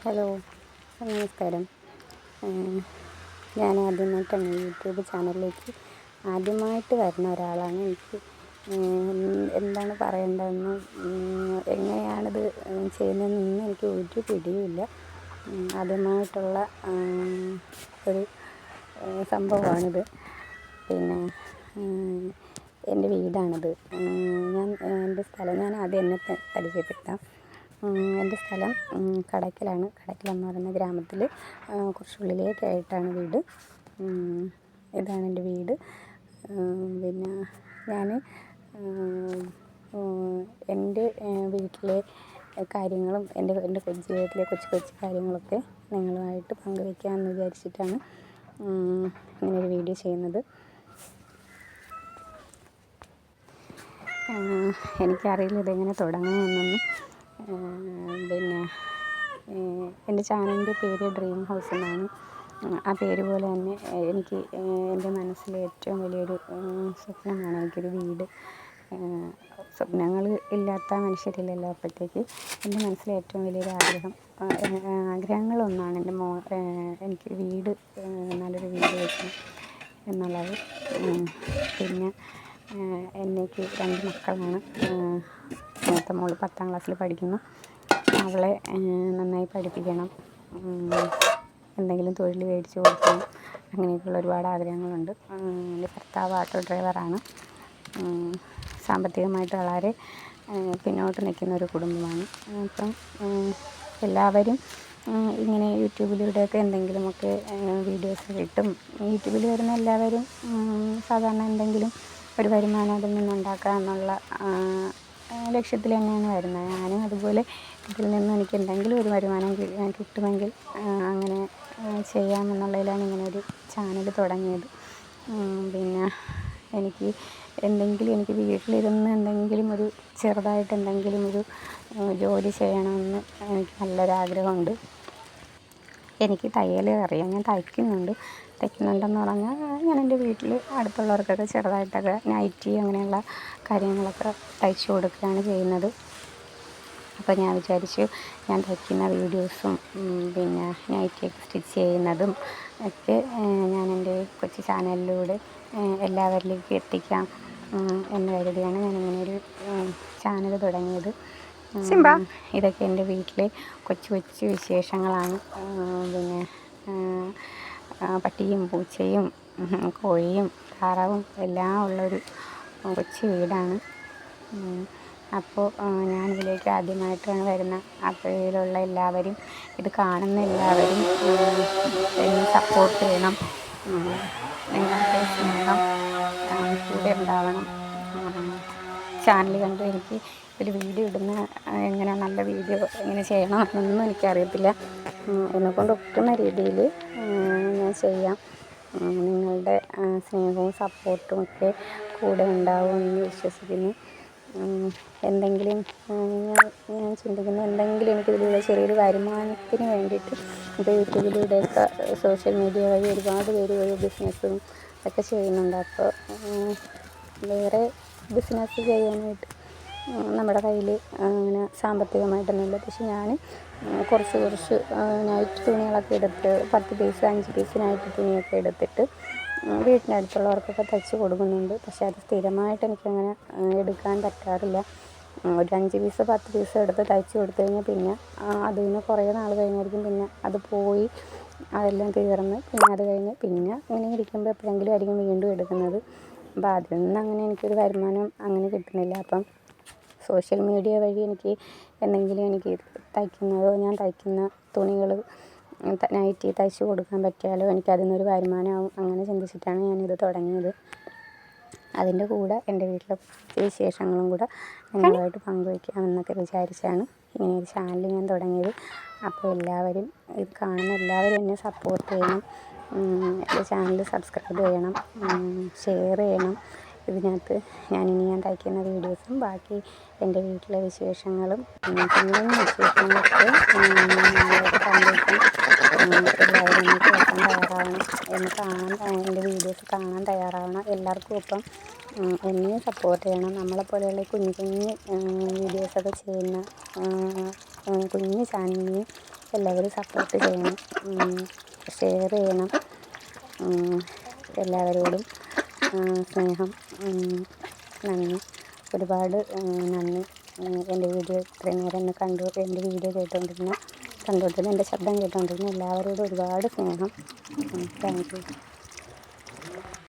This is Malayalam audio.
ഹലോ, നമസ്കാരം. ഞാൻ ആദ്യമായിട്ടാണ് യൂട്യൂബ് ചാനലിലേക്ക് വരുന്ന ഒരാളാണ്. എനിക്ക് എന്താണ് പറയേണ്ടതെന്നും എങ്ങനെയാണിത് ചെയ്യുന്നതെന്നൊന്നും എനിക്ക് ഒരു പിടിയുമില്ല. ആദ്യമായിട്ടുള്ള ഒരു സംഭവമാണിത്. പിന്നെ എൻ്റെ വീടാണിത്. ഞാൻ ആദ്യം എന്നെ പരിചയപ്പെടുത്താം. എൻ്റെ സ്ഥലം കടയ്ക്കലാണ്. കടയ്ക്കലെന്ന് പറയുന്ന ഗ്രാമത്തിൽ കുറച്ചുള്ളിലേക്കായിട്ടാണ് വീട്. ഇതാണ് എൻ്റെ വീട്. പിന്നെ ഞാൻ എൻ്റെ വീട്ടിലെ കാര്യങ്ങളും എൻ്റെ ജീവിതത്തിലെ കൊച്ചു കാര്യങ്ങളൊക്കെ നിങ്ങളുമായിട്ട് പങ്കുവയ്ക്കാമെന്ന് വിചാരിച്ചിട്ടാണ് ഇങ്ങനൊരു വീഡിയോ ചെയ്യുന്നത്. എനിക്കറിയില്ല ഇതെങ്ങനെ തുടങ്ങുമെന്നൊന്നും. പിന്നെ എൻ്റെ ചാനലിൻ്റെ പേര് ഡ്രീം ഹൗസ് എന്നാണ്. ആ പേര് പോലെ തന്നെ എനിക്ക് എൻ്റെ മനസ്സിലെ ഏറ്റവും വലിയൊരു സ്വപ്നമാണ് എനിക്കൊരു വീട്. സ്വപ്നങ്ങൾ ഇല്ലാത്ത മനുഷ്യരില്ലല്ലോ. അപ്പോഴത്തേക്ക് എൻ്റെ മനസ്സിലെ ഏറ്റവും വലിയൊരു ആഗ്രഹങ്ങളൊന്നാണ് എനിക്കൊരു വീട്, നല്ലൊരു വീട് വയ്ക്കണം എന്നുള്ളത്. പിന്നെ എനിക്ക് 2 മക്കളാണ്. മൂത്ത മോൾ 10ാം ക്ലാസ്സിൽ പഠിക്കുന്നു. അവളെ നന്നായി പഠിപ്പിക്കണം, എന്തെങ്കിലും തൊഴിൽ മേടിച്ച് കൊടുക്കണം, അങ്ങനെയൊക്കെയുള്ള ഒരുപാട് ആഗ്രഹങ്ങളുണ്ട്. എൻ്റെ ഭർത്താവ് ഓട്ടോ ഡ്രൈവറാണ്. സാമ്പത്തികമായിട്ട് വളരെ പിന്നോട്ട് നിൽക്കുന്നൊരു കുടുംബമാണ്. അപ്പം എല്ലാവരും ഇങ്ങനെ യൂട്യൂബിലൂടെയൊക്കെ എന്തെങ്കിലുമൊക്കെ വീഡിയോസ് കിട്ടും. യൂട്യൂബിൽ വരുന്ന എല്ലാവരും സാധാരണ എന്തെങ്കിലും ഒരു വരുമാനം അതിൽ നിന്നുണ്ടാക്കുക എന്നുള്ള ലക്ഷ്യത്തിൽ തന്നെയാണ് വരുന്നത്. ഞാനും അതുപോലെ ഇതിൽ നിന്ന് എനിക്ക് എന്തെങ്കിലും ഒരു വരുമാനം കിട്ടുമെങ്കിൽ അങ്ങനെ ചെയ്യാമെന്നുള്ളതിലാണ് ഇങ്ങനൊരു ചാനൽ തുടങ്ങിയത്. പിന്നെ എനിക്ക് വീട്ടിലിരുന്ന് എന്തെങ്കിലും ഒരു ചെറുതായിട്ട് എന്തെങ്കിലും ഒരു ജോലി ചെയ്യണമെന്ന് എനിക്ക് നല്ലൊരാഗ്രഹമുണ്ട്. എനിക്ക് തയ്യൽ അറിയാം. ഞാൻ തയ്ക്കുന്നുണ്ടെന്ന് പറഞ്ഞാൽ ഞാൻ എൻ്റെ വീട്ടിൽ അടുത്തുള്ളവർക്കൊക്കെ ചെറുതായിട്ടൊക്കെ നൈറ്റി അങ്ങനെയുള്ള കാര്യങ്ങളൊക്കെ തയ്ച്ചു കൊടുക്കുകയാണ് ചെയ്യുന്നത്. അപ്പോൾ ഞാൻ വിചാരിച്ചു, ഞാൻ തയ്ക്കുന്ന വീഡിയോസും പിന്നെ നൈറ്റിയൊക്കെ സ്റ്റിച്ച് ചെയ്യുന്നതും ഒക്കെ ഞാൻ എൻ്റെ കൊച്ചു ചാനലിലൂടെ എല്ലാവരിലേക്കും എത്തിക്കാം എന്ന് കരുതിയാണ് ഞാനിങ്ങനെയൊരു ചാനൽ തുടങ്ങിയത്. ഇതൊക്കെ എൻ്റെ വീട്ടിലെ കൊച്ചു വിശേഷങ്ങളാണ്. പിന്നെ പട്ടിയും പൂച്ചയും കോഴിയും താറാവും എല്ലാം ഉള്ളൊരു കൊച്ചു വീടാണ്. അപ്പോൾ ഞാനിതിലേക്ക് ആദ്യമായിട്ടാണ് വരുന്നത്. അപ്പോൾ ഇതിലുള്ള എല്ലാവരും, ഇത് കാണുന്ന എല്ലാവരും എന്നെ സപ്പോർട്ട് ചെയ്യണം. നിങ്ങളുടെ സ്നേഹം കൂടെ ഉണ്ടാവണം. ചാനൽ കണ്ട് എനിക്ക് ഒരു വീഡിയോ എങ്ങനെ നല്ല വീഡിയോ എങ്ങനെ ചെയ്യണം എന്നൊന്നും എനിക്കറിയത്തില്ല. എന്നെക്കൊണ്ട് ഒക്കുന്ന രീതിയിൽ ഞാൻ ചെയ്യാം. നിങ്ങളുടെ സ്നേഹവും സപ്പോർട്ടും ഒക്കെ കൂടെ ഉണ്ടാവുമെന്ന് വിശ്വസിക്കുന്നു. എന്തെങ്കിലും ഞാൻ ചിന്തിക്കുന്നു, എന്തെങ്കിലും എനിക്കിതിലൂടെ ചെറിയൊരു വരുമാനത്തിന് വേണ്ടിയിട്ട് ഇപ്പോൾ യൂട്യൂബിലൂടെയൊക്കെ സോഷ്യൽ മീഡിയ വഴി ഒരുപാട് പേര് ബിസിനസ്സും ഒക്കെ ചെയ്യുന്നുണ്ട്. അപ്പോൾ വേറെ ബിസിനസ് ചെയ്യാനായിട്ട് നമ്മുടെ കയ്യിൽ അങ്ങനെ സാമ്പത്തികമായിട്ടൊന്നുമില്ല. പക്ഷെ ഞാൻ കുറച്ച് നൈറ്റ് തുണികളൊക്കെ എടുത്ത് 10 പീസ് 5 പീസ് നൈറ്റ് തുണിയൊക്കെ എടുത്തിട്ട് വീട്ടിൻ്റെ അടുത്തുള്ളവർക്കൊക്കെ തയ്ച്ച് കൊടുക്കുന്നുണ്ട്. പക്ഷേ അത് സ്ഥിരമായിട്ട് എനിക്കങ്ങനെ എടുക്കാൻ പറ്റാറില്ല. ഒരു 5 പീസ് 10 പീസ് എടുത്ത് തയ്ച്ച് കൊടുത്തു കഴിഞ്ഞാൽ പിന്നെ അതിൽ നിന്ന് കുറേ നാൾ കഴിഞ്ഞായിരിക്കും പിന്നെ അത് പോയി അതെല്ലാം തീർന്ന് പിന്നെ അത് കഴിഞ്ഞ് പിന്നെ ഇങ്ങനെ ഇരിക്കുമ്പോൾ എപ്പോഴെങ്കിലും ആയിരിക്കും വീണ്ടും എടുക്കുന്നത്. അപ്പോൾ അതിൽ നിന്ന് അങ്ങനെ എനിക്കൊരു വരുമാനം അങ്ങനെ കിട്ടുന്നില്ല. അപ്പം സോഷ്യൽ മീഡിയ വഴി എനിക്ക് എനിക്ക് തയ്ക്കുന്നതോ ഞാൻ തയ്ക്കുന്ന തുണികൾ നൈറ്റി തയ്ച്ച് കൊടുക്കാൻ പറ്റിയാലോ എനിക്കതിൽ നിന്നൊരു വരുമാനമാവും. അങ്ങനെ ചിന്തിച്ചിട്ടാണ് ഞാനിത് തുടങ്ങിയത്. അതിൻ്റെ കൂടെ എൻ്റെ വീട്ടിലെ വിശേഷങ്ങളും കൂടെ നിങ്ങളുമായിട്ട് പങ്കുവയ്ക്കാമെന്നൊക്കെ വിചാരിച്ചാണ് ഇങ്ങനെയൊരു ചാനൽ ഞാൻ തുടങ്ങിയത്. അപ്പോൾ എല്ലാവരും, ഇത് കാണുന്ന എല്ലാവരും എന്നെ സപ്പോർട്ട് ചെയ്യണം. എൻ്റെ ചാനൽ സബ്സ്ക്രൈബ് ചെയ്യണം, ഷെയർ ചെയ്യണം. ഇതിനകത്ത് ഞാൻ തയ്ക്കുന്ന വീഡിയോസും ബാക്കി എൻ്റെ വീട്ടിലെ വിശേഷങ്ങളും വിശേഷങ്ങളൊക്കെ എല്ലാവരും എന്നെ കേൾക്കാൻ തയ്യാറാവണം, എൻ്റെ വീഡിയോസ് കാണാൻ തയ്യാറാവണം. എല്ലാവർക്കും ഒപ്പം എന്നെയും സപ്പോർട്ട് ചെയ്യണം. നമ്മളെപ്പോലെയുള്ള കുഞ്ഞു വീഡിയോസൊക്കെ ചെയ്യുന്ന കുഞ്ഞു ചാനലിനെയും എല്ലാവരും സപ്പോർട്ട് ചെയ്യണം, ഷെയർ ചെയ്യണം. എല്ലാവരോടും സ്നേഹം, നന്ദി, ഒരുപാട് നന്ദി. എൻ്റെ വീഡിയോ ഇത്രയും നേരം എന്നെ എൻ്റെ വീഡിയോ കണ്ടുകൊണ്ടിരുന്ന എൻ്റെ ശബ്ദം കേട്ടുകൊണ്ടിരുന്ന എല്ലാവരോടും ഒരുപാട് സ്നേഹം. Thank you.